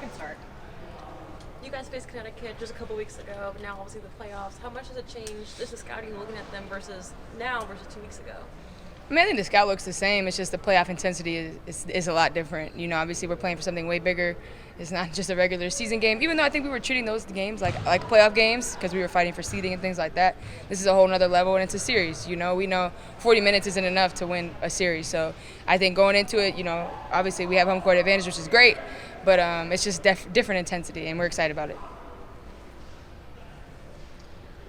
can start. You guys faced Connecticut just a couple weeks ago, but now obviously the playoffs. How much has it changed, just the scouting, looking at them versus now versus 2 weeks ago? I mean, I think the scout looks the same. It's just the playoff intensity is a lot different. You know, obviously we're playing for something way bigger. It's not just a regular season game, even though I think we were treating those games like playoff games because we were fighting for seeding and things like that. This is a whole nother level, and it's a series. You know, we know 40 minutes isn't enough to win a series. So I think going into it, you know, obviously we have home court advantage, which is great, but it's just different intensity, and we're excited about it.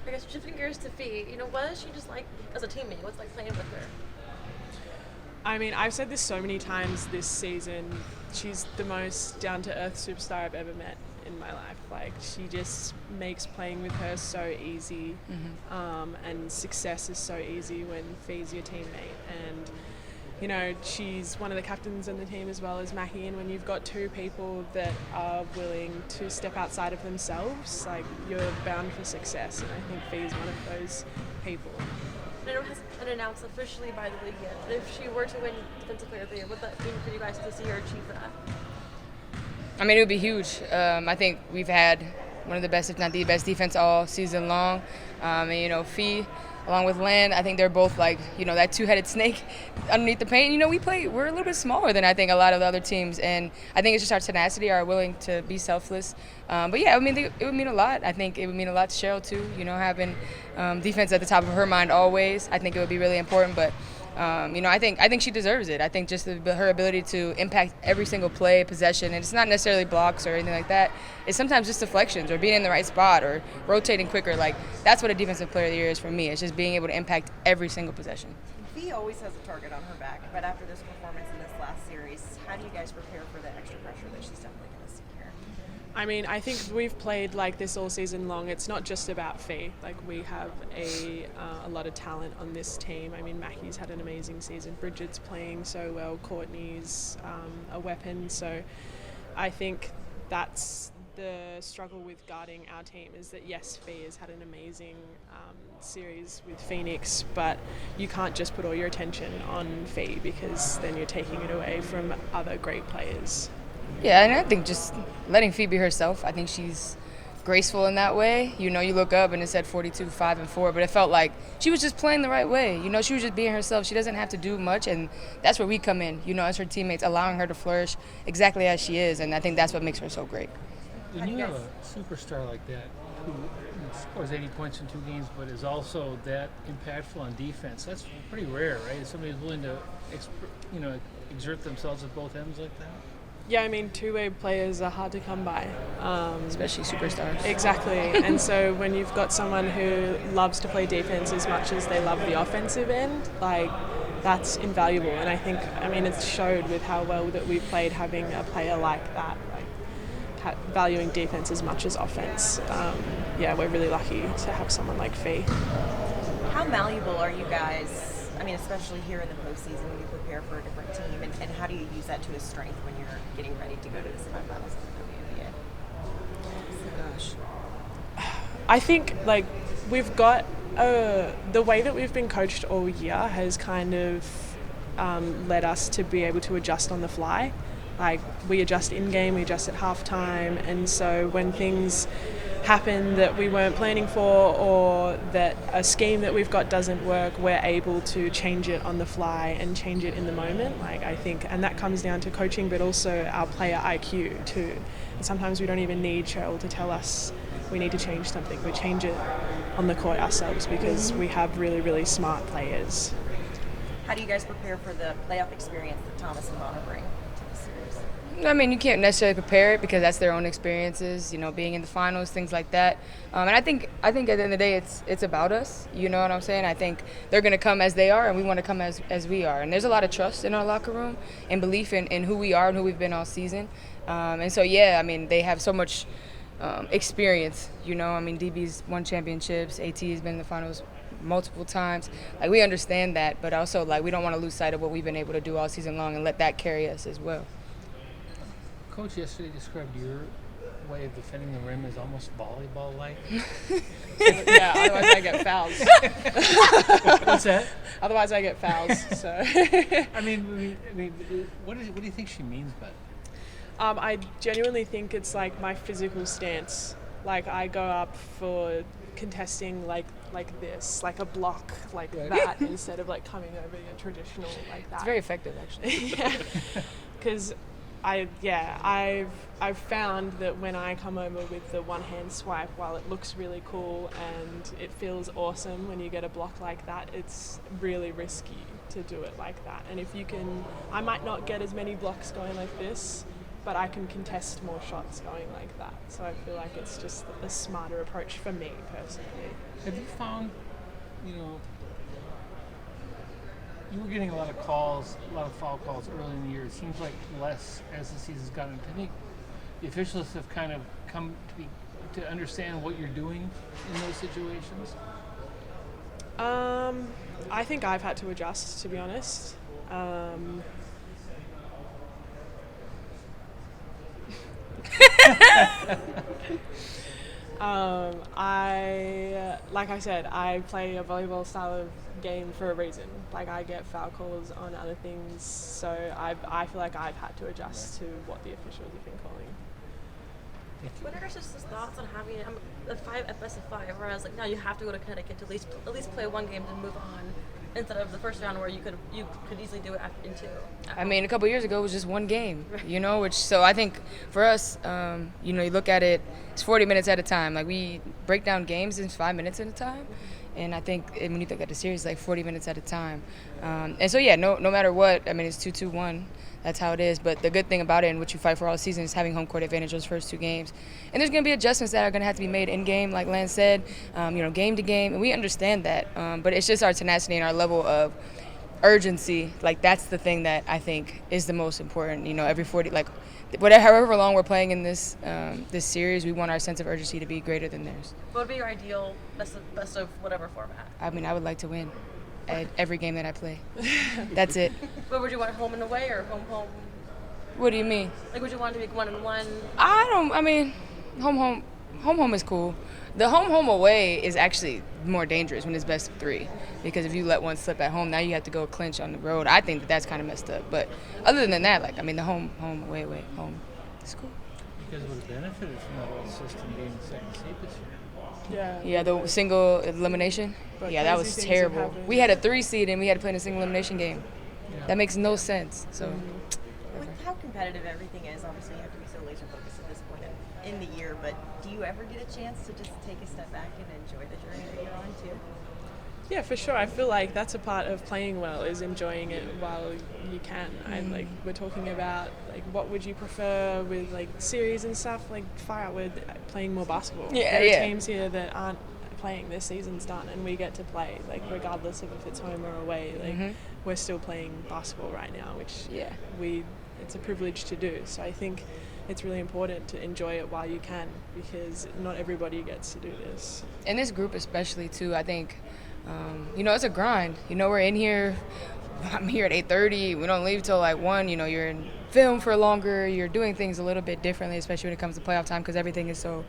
I guess shifting gears to Fee, you know, what is she just like as a teammate? What's it like playing with her? I mean, I've said this so many times this season. She's the most down-to-earth superstar I've ever met in my life. Like, she just makes playing with her so easy, and success is so easy when Fee's your teammate. And, you know, she's one of the captains on the team as well as Mackie, and when you've got two people that are willing to step outside of themselves, like, you're bound for success, and I think Fee's one of those people. I know it hasn't been announced officially by the league yet, but if she were to win Defensive Player of the Year, what would that mean for you guys to see her achieve that? I mean, it would be huge. I think we've had one of the best, if not the best, defense all season long. And, you know, Fee, along with Lan, I think they're both like, you know, that two-headed snake underneath the paint. You know, we're a little bit smaller than I think a lot of the other teams. And I think it's just our tenacity, our willing to be selfless. But yeah, I mean, it would mean a lot. I think it would mean a lot to Cheryl too, you know, having defense at the top of her mind always. I think it would be really important. But you know, I think she deserves it. I think just her ability to impact every single play, possession, and it's not necessarily blocks or anything like that. It's sometimes just deflections or being in the right spot or rotating quicker. Like, that's what a Defensive Player of the Year is for me. It's just being able to impact every single possession. Fee always has a target on her back, but after this performance in this last series, how do you guys prepare for the extra pressure that she's definitely going to see here? I mean, I think we've played like this all season long. It's not just about Fee. Like, we have a lot of talent on this team. I mean, Mackie's had an amazing season. Bridget's playing so well. Courtney's a weapon. So I think that's the struggle with guarding our team, is that yes, Fee has had an amazing series with Phoenix, but you can't just put all your attention on Fee because then you're taking it away from other great players. Yeah, and I think just letting Fee be herself. I think she's graceful in that way. You know, you look up and it said 42, 5, and 4, but it felt like she was just playing the right way. You know, she was just being herself. She doesn't have to do much, and that's where we come in, you know, as her teammates, allowing her to flourish exactly as she is, and I think that's what makes her so great. When you have a superstar like that who scores 80 points in 2 games but is also that impactful on defense, that's pretty rare, right? Somebody who's willing to exert themselves at both ends like that. Yeah, I mean, two-way players are hard to come by. Especially superstars. Exactly. And so when you've got someone who loves to play defense as much as they love the offensive end, like, that's invaluable. And I think, I mean, it's showed with how well that we played having a player like that, like valuing defense as much as offense. Yeah, we're really lucky to have someone like Fee. How malleable are you guys, I mean, especially here in the postseason when you prepare for a different team, and how do you use that to a strength when you're getting ready to go to the semifinals of the WNBA? Oh, gosh. I think, like, we've got the way that we've been coached all year has kind of led us to be able to adjust on the fly. Like, we adjust in-game, we adjust at halftime, and so when things happen that we weren't planning for, or that a scheme that we've got doesn't work, we're able to change it on the fly and change it in the moment. Like, I think, and that comes down to coaching, but also our player IQ too. And sometimes we don't even need Cheryl to tell us we need to change something. We change it on the court ourselves because we have really, really smart players. How do you guys prepare for the playoff experience that Thomas and Bonner bring to the series? I mean, you can't necessarily compare it because that's their own experiences, you know, being in the finals, things like that. And I think at the end of the day, it's about us. You know what I'm saying? I think they're going to come as they are, and we want to come as we are. And there's a lot of trust in our locker room and belief in who we are and who we've been all season. And so, yeah, I mean, they have so much experience. You know, I mean, DB's won championships, AT has been in the finals multiple times. Like, we understand that, but also, like, we don't want to lose sight of what we've been able to do all season long and let that carry us as well. Coach yesterday described your way of defending the rim as almost volleyball-like. Yeah, otherwise I get fouls. What's that? Otherwise I get fouls. So. I mean, what do you think she means by that? I genuinely think it's like my physical stance. Like I go up for contesting like this, like a block like that, instead of like coming over your traditional like that. It's very effective, actually. Yeah, because I've found that when I come over with the one hand swipe, while it looks really cool and it feels awesome when you get a block like that, it's really risky to do it like that. And if you can, I might not get as many blocks going like this, but I can contest more shots going like that. So I feel like it's just a smarter approach for me personally. Have you found, you were getting a lot of calls, a lot of foul calls early in the year. It seems like less as the season's gotten. I think the officials have kind of come to understand what you're doing in those situations. I think I've had to adjust, to be honest. Like I said, I play a volleyball style of game for a reason. Like I get foul calls on other things, so I feel like I've had to adjust to what the officials have been calling. What are just his thoughts on having a five at best of five, whereas like now you have to go to Connecticut to at least play one game to move on, instead of the first round where you could easily do it in two. I mean, a couple years ago it was just one game, so I think for us, you look at it, it's 40 minutes at a time. Like we break down games in 5 minutes at a time. And I think when you look at the series, like 40 minutes at a time. And so, no matter what, I mean, it's 2-2-1. That's how it is. But the good thing about it and what you fight for all season is having home court advantage those first two games. And there's going to be adjustments that are going to have to be made in game, like Lan said, game to game. And we understand that. But it's just our tenacity and our level of urgency. Like, that's the thing that I think is the most important. Every 40, however long we're playing in this series, we want our sense of urgency to be greater than theirs. What would be your ideal best of whatever format? I mean, I would like to win at every game that I play. That's it. What would you want, home and away or home? What do you mean? Like, would you want it to be 1-1? Home is cool. The home away is actually more dangerous when it's best of three, because if you let one slip at home, now you have to go clinch on the road. I think that's kind of messed up. But other than that, the home away, home, it's cool. You guys would have benefited from that old system being the second seed this year. Yeah, the single elimination. But that was crazy things terrible. have happened. We had a 3 seed and we had to play in a single elimination game. Yeah. That makes no sense. So. With how competitive everything is, obviously you have to be so laser focused at this point in the year, but do you ever get a chance to just take a step back and enjoy the journey that you're on too? Yeah, for sure. I feel like that's a part of playing well, is enjoying it while you can. We're talking about what would you prefer with series and stuff. Far out with playing more basketball. There are teams here that aren't playing. Their season's done, and we get to play. Regardless of if it's home or away. We're still playing basketball right now, which it's a privilege to do. So I think it's really important to enjoy it while you can, because not everybody gets to do this. And this group especially too, I think. It's a grind. We're in here. I'm here at 8:30. We don't leave till 1. You're in film for longer. You're doing things a little bit differently, especially when it comes to playoff time, because everything is so,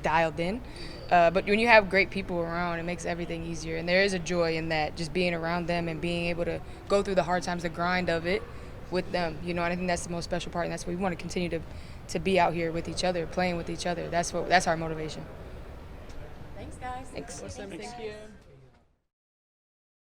dialed in. But when you have great people around, it makes everything easier. And there is a joy in that, just being around them and being able to go through the hard times, the grind of it with them. And I think that's the most special part, and that's what we want to continue to be out here with each other, playing with each other. That's our motivation. Thanks, guys. Thanks. Awesome. Thank you.